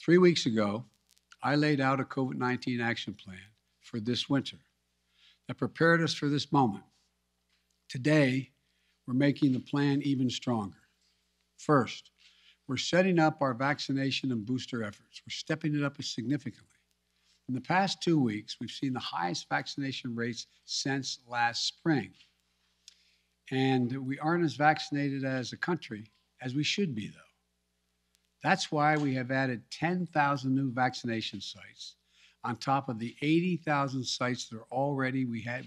3 weeks ago, I laid out a COVID-19 action plan for this winter that prepared us for this moment. Today, we're making the plan even stronger. First, we're setting up our vaccination and booster efforts. We're stepping it up significantly. In the past 2 weeks, we've seen the highest vaccination rates since last spring. And we aren't as vaccinated as a country as we should be, though. That's why we have added 10,000 new vaccination sites on top of the 80,000 sites that we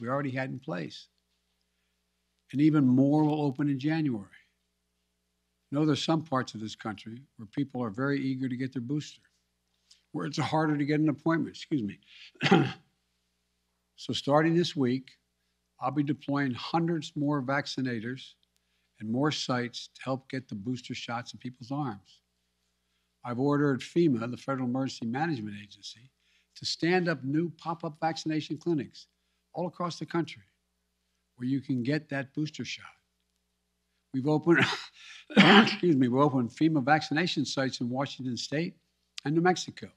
already had in place. And even more will open in January. I know there's some parts of this country where people are very eager to get their booster, where it's harder to get an appointment, So starting this week, I'll be deploying hundreds more vaccinators and more sites to help get the booster shots in people's arms. I've ordered FEMA, the Federal Emergency Management Agency, to stand up new pop-up vaccination clinics all across the country where you can get that booster shot. We've opened, we've opened FEMA vaccination sites in Washington State and New Mexico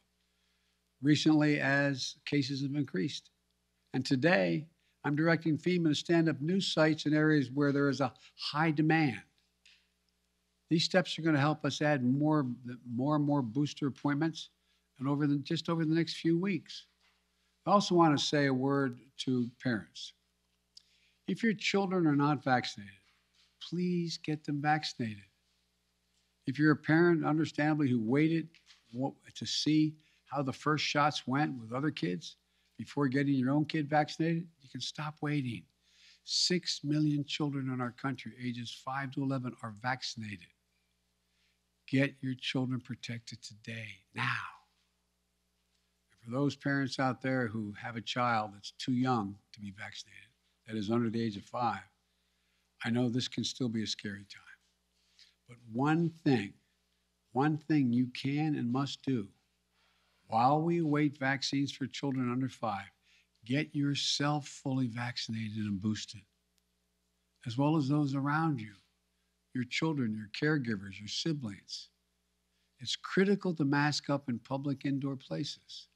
recently as cases have increased. And today, I'm directing FEMA to stand up new sites in areas where there is a high demand. These steps are going to help us add more and more booster appointments and over the next few weeks. I also want to say a word to parents. If your children are not vaccinated, please get them vaccinated. If you're a parent, understandably, who waited to see how the first shots went with other kids before getting your own kid vaccinated, you can stop waiting. 6 million children in our country, ages 5 to 11, are vaccinated. Get your children protected today, now. And for those parents out there who have a child that's too young to be vaccinated, that is under the age of 5, I know this can still be a scary time. But one thing you can and must do while we await vaccines for children under 5, get yourself fully vaccinated and boosted, as well as those around you, your children, your caregivers, your siblings. It's critical to mask up in public indoor places.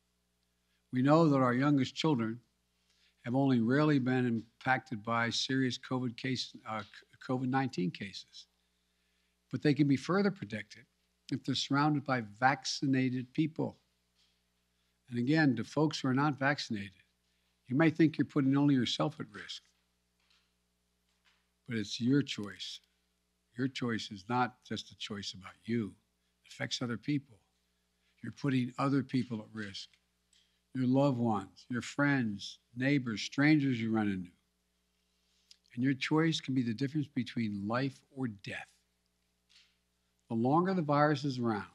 We know that our youngest children have only rarely been impacted by serious COVID-19 cases, but they can be further protected if they're surrounded by vaccinated people. And again, to folks who are not vaccinated, you might think you're putting only yourself at risk, but it's your choice. Your choice is not just a choice about you. It affects other people. You're putting other people at risk, your loved ones, your friends, neighbors, strangers you run into. And your choice can be the difference between life or death. The longer the virus is around,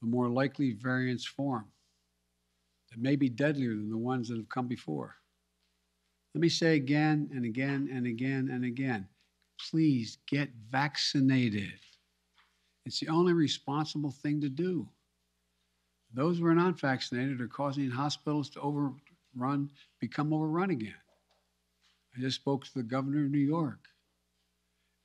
the more likely variants form that may be deadlier than the ones that have come before. Let me say again and again and again and again, please get vaccinated. It's the only responsible thing to do. Those who are not vaccinated are causing hospitals to become overrun again. I just spoke to the governor of New York.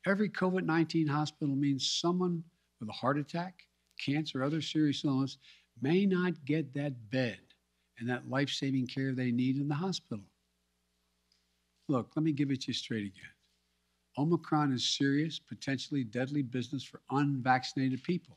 Every COVID-19 hospital means someone with a heart attack, cancer, or other serious illness may not get that bed and that life-saving care they need in the hospital. Look, let me give it to you straight again. Omicron is serious, potentially deadly business for unvaccinated people.